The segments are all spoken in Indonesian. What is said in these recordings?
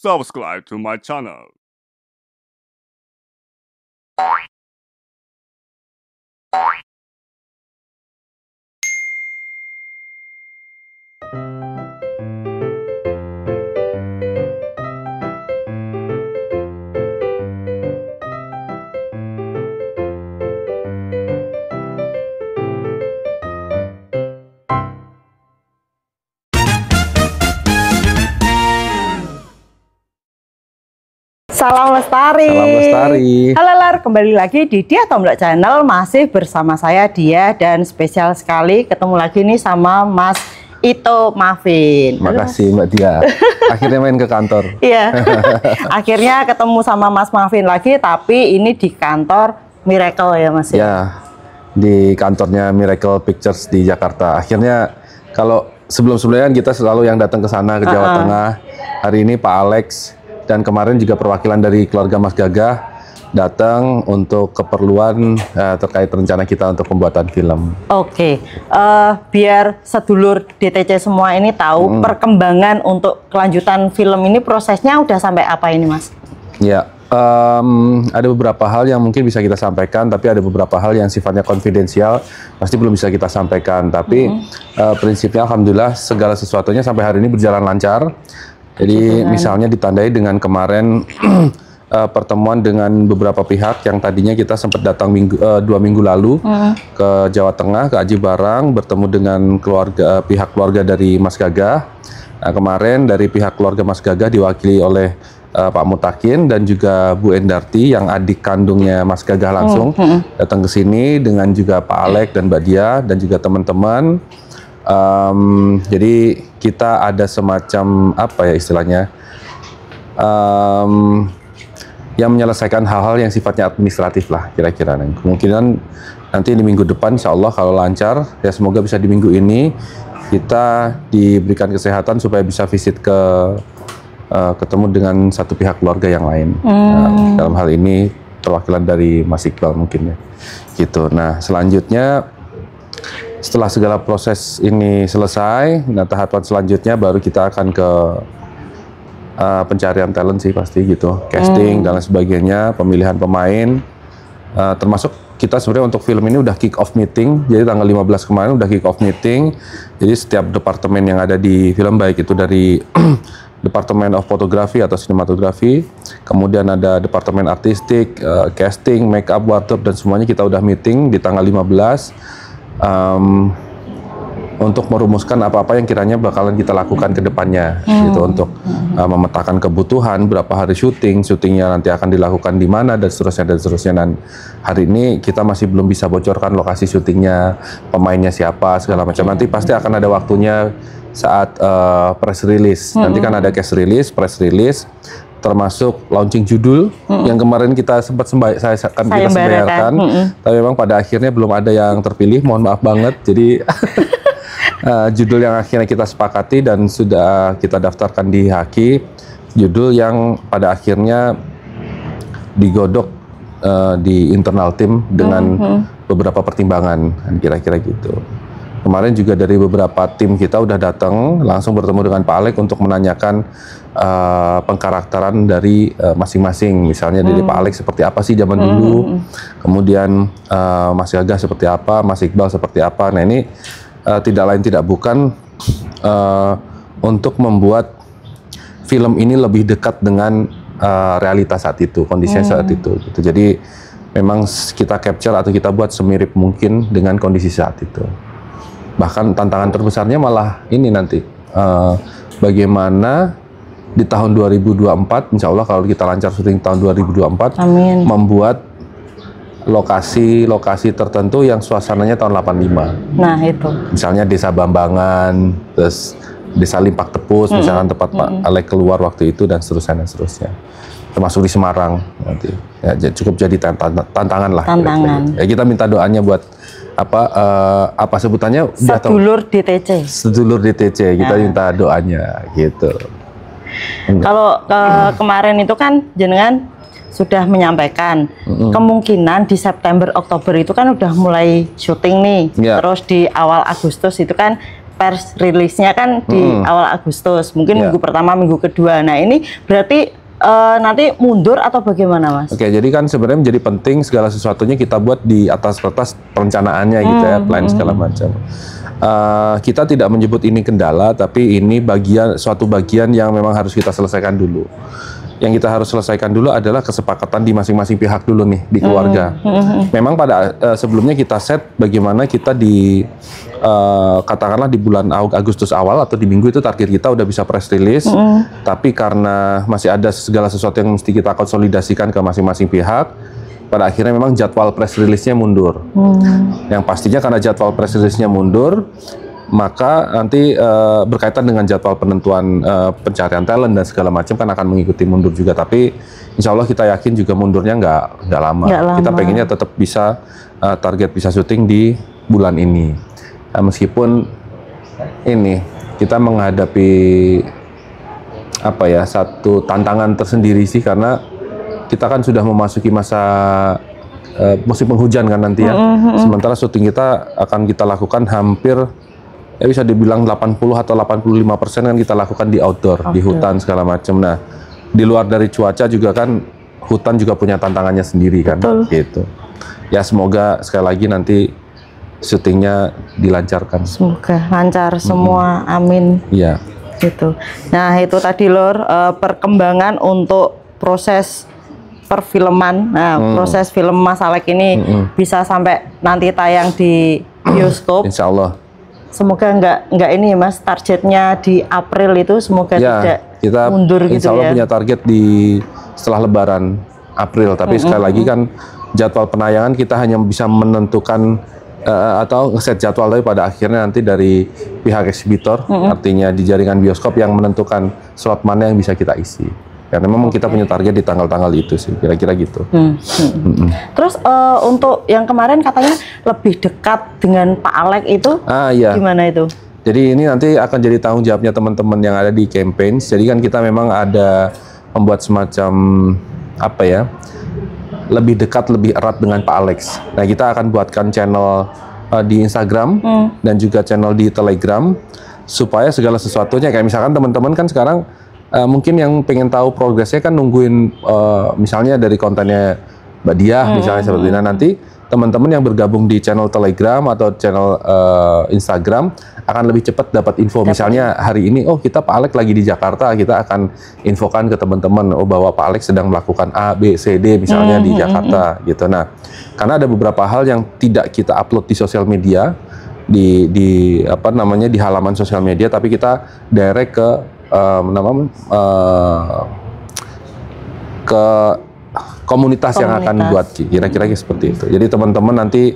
subscribe to my channel. Salam Lestari. Salam Lestari. Halo Lar, kembali lagi di Dia Tomblok Channel, masih bersama saya Dia, dan spesial sekali ketemu lagi nih sama Mas Ito Mafin. Makasih Mbak Dia. Akhirnya main ke kantor. Iya. Akhirnya ketemu sama Mas Mafin lagi, tapi ini di kantor Miracle ya Mas. Ya, di kantornya Miracle Pictures di Jakarta. Akhirnya kalau sebelum-sebelumnya kan kita selalu yang datang ke sana ke Jawa Tengah. Hari ini Pak Alex dan kemarin juga perwakilan dari keluarga Mas Gagah datang untuk keperluan terkait rencana kita untuk pembuatan film. Oke, biar sedulur DTC semua ini tahu perkembangan untuk kelanjutan film ini, prosesnya udah sampai apa ini Mas? Ya, ada beberapa hal yang mungkin bisa kita sampaikan, tapi ada beberapa hal yang sifatnya konfidensial, pasti belum bisa kita sampaikan. Tapi prinsipnya Alhamdulillah segala sesuatunya sampai hari ini berjalan lancar. Jadi misalnya ditandai dengan kemarin pertemuan dengan beberapa pihak yang tadinya kita sempat datang 2 minggu lalu ke Jawa Tengah, ke Aji Barang, bertemu dengan pihak keluarga dari Mas Gagah. Nah, kemarin dari pihak keluarga Mas Gagah diwakili oleh Pak Mutakin dan juga Bu Endarti yang adik kandungnya Mas Gagah langsung datang ke sini dengan juga Pak Alek dan Mbak Dia dan juga teman-teman. Jadi kita ada semacam apa ya istilahnya yang menyelesaikan hal-hal yang sifatnya administratif lah kira-kira. Kemungkinan nanti di minggu depan insya Allah kalau lancar ya, semoga bisa di minggu ini kita diberikan kesehatan supaya bisa visit ketemu dengan satu pihak keluarga yang lain. Nah, dalam hal ini perwakilan dari Mas Iqbal mungkin ya gitu. Nah selanjutnya setelah segala proses ini selesai, nah tahapan selanjutnya baru kita akan ke pencarian talent sih pasti gitu, casting dan lain sebagainya, pemilihan pemain, termasuk kita sebenarnya untuk film ini udah kick off meeting, jadi tanggal 15 kemarin udah kick off meeting, jadi setiap departemen yang ada di film, baik itu dari Departemen of Photography atau Sinematografi, kemudian ada Departemen Artistik, casting, makeup, wardrobe, dan semuanya kita udah meeting di tanggal 15 untuk merumuskan apa-apa yang kiranya bakalan kita lakukan ke depannya gitu, untuk memetakan kebutuhan, berapa hari syutingnya nanti akan dilakukan di mana dan seterusnya. Dan hari ini kita masih belum bisa bocorkan lokasi syutingnya, pemainnya siapa, segala macam. Nanti pasti akan ada waktunya saat press release. Nanti kan ada cast release, press release, termasuk launching judul yang kemarin kita sempat kita sembayarkan, tapi memang pada akhirnya belum ada yang terpilih, mohon maaf banget. Jadi judul yang akhirnya kita sepakati dan sudah kita daftarkan di Haki, judul yang pada akhirnya digodok di internal tim dengan beberapa pertimbangan, kira-kira gitu. Kemarin juga dari beberapa tim kita udah datang langsung bertemu dengan Pak Alek untuk menanyakan pengkarakteran dari masing-masing. Misalnya dari Pak Alek seperti apa sih zaman dulu, kemudian Mas Gagah seperti apa, Mas Iqbal seperti apa. Nah ini tidak lain tidak bukan untuk membuat film ini lebih dekat dengan realitas saat itu, kondisinya saat itu. Gitu. Jadi memang kita capture atau kita buat semirip mungkin dengan kondisi saat itu. Bahkan tantangan terbesarnya malah ini nanti bagaimana di tahun 2024, insya Allah kalau kita lancar syuting tahun 2024, membuat lokasi-lokasi tertentu yang suasananya tahun 85. Nah itu. Misalnya Desa Bambangan, terus Desa Limpak Tepus, misalkan tempat Pak Alek keluar waktu itu dan seterusnya. Termasuk di Semarang nanti. Ya, cukup jadi tantangan lah. Ya, kita minta doanya buat apa sebutannya? Sedulur DTC. Sedulur DTC, kita minta doanya gitu. Kalau kemarin itu kan jenengan sudah menyampaikan kemungkinan di September Oktober itu kan udah mulai syuting nih, terus di awal Agustus itu kan pers rilisnya kan di awal Agustus, mungkin minggu pertama, minggu kedua. Nah ini berarti nanti mundur atau bagaimana, Mas? Oke, jadi kan sebenarnya menjadi penting segala sesuatunya kita buat di atas kertas perencanaannya gitu ya, plan segala macam. Kita tidak menyebut ini kendala, tapi ini suatu bagian yang memang harus kita selesaikan dulu. Yang kita harus selesaikan dulu adalah kesepakatan di masing-masing pihak dulu nih, di keluarga. Memang pada sebelumnya kita set bagaimana kita katakanlah di bulan Agustus awal atau di minggu itu target kita udah bisa press release, tapi karena masih ada segala sesuatu yang mesti kita konsolidasikan ke masing-masing pihak, pada akhirnya memang jadwal press release-nya mundur. Yang pastinya karena jadwal press release-nya mundur, maka nanti berkaitan dengan jadwal penentuan pencarian talent dan segala macam kan akan mengikuti mundur juga. Tapi insya Allah kita yakin juga mundurnya nggak lama. Kita pengennya tetap bisa target bisa syuting di bulan ini. Meskipun ini kita menghadapi satu tantangan tersendiri sih, karena kita kan sudah memasuki masa musim penghujan kan nanti ya. Sementara syuting kita akan kita lakukan hampir bisa dibilang 80 atau 85% kan kita lakukan di outdoor, di hutan segala macam. Nah, di luar dari cuaca juga kan hutan juga punya tantangannya sendiri kan. Gitu. Ya semoga sekali lagi nanti syutingnya dilancarkan. Semoga lancar semua, amin. Iya. Gitu. Nah itu tadi Lur, perkembangan untuk proses perfilman. Nah proses film Mas Alex ini bisa sampai nanti tayang di bioskop. Insya Allah. Semoga nggak ini Mas, targetnya di April itu semoga tidak kita mundur gitu ya. Insya Allah punya target setelah Lebaran April. Tapi sekali lagi kan jadwal penayangan kita hanya bisa menentukan atau ngeset jadwal, tapi pada akhirnya nanti dari pihak eksibitor, artinya di jaringan bioskop yang menentukan slot mana yang bisa kita isi. Karena memang kita punya target di tanggal-tanggal itu sih, kira-kira gitu. Terus untuk yang kemarin katanya lebih dekat dengan Pak Alex itu, gimana itu? Jadi ini nanti akan jadi tanggung jawabnya teman-teman yang ada di campaign. Jadi kan kita memang ada membuat semacam lebih dekat, lebih erat dengan Pak Alex. Nah kita akan buatkan channel di Instagram dan juga channel di Telegram, supaya segala sesuatunya kayak misalkan teman-teman kan sekarang mungkin yang pengen tahu progresnya kan nungguin misalnya dari kontennya Mbak Diah misalnya seperti itu. Nah, nanti teman-teman yang bergabung di channel Telegram atau channel Instagram akan lebih cepat dapat info. Misalnya hari ini kita Pak Alex lagi di Jakarta, kita akan infokan ke teman-teman bahwa Pak Alex sedang melakukan A, B, C, D misalnya di Jakarta gitu. Nah, karena ada beberapa hal yang tidak kita upload di sosial media, di halaman sosial media, tapi kita direct ke ke komunitas yang akan buat, kira-kira seperti itu. Jadi teman-teman nanti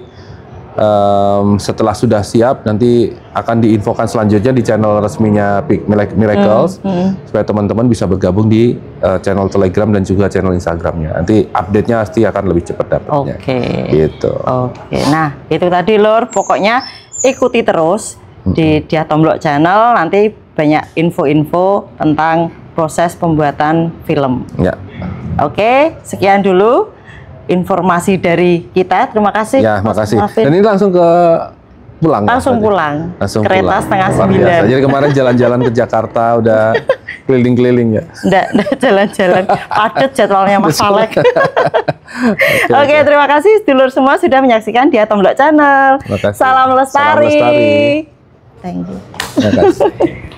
setelah sudah siap nanti akan diinfokan selanjutnya di channel resminya Miracles, supaya teman-teman bisa bergabung di channel Telegram dan juga channel Instagramnya. Nanti update-nya pasti akan lebih cepat dapatnya. Gitu. Nah itu tadi Lur, pokoknya ikuti terus di Diah Tomblok Channel, nanti banyak info-info tentang proses pembuatan film. Oke, sekian dulu informasi dari kita. Terima kasih. Ya, makasih. Dan ini langsung pulang. Langsung pulang. Kereta setengah 9. Jadi kemarin jalan-jalan ke Jakarta udah keliling-keliling ya. Nggak jalan-jalan. Padat jadwalnya Mas Alex. Oke, terima kasih dulur semua sudah menyaksikan Diah Tomblok Channel. Salam lestari. Salam lestari. Thank you. Terima kasih.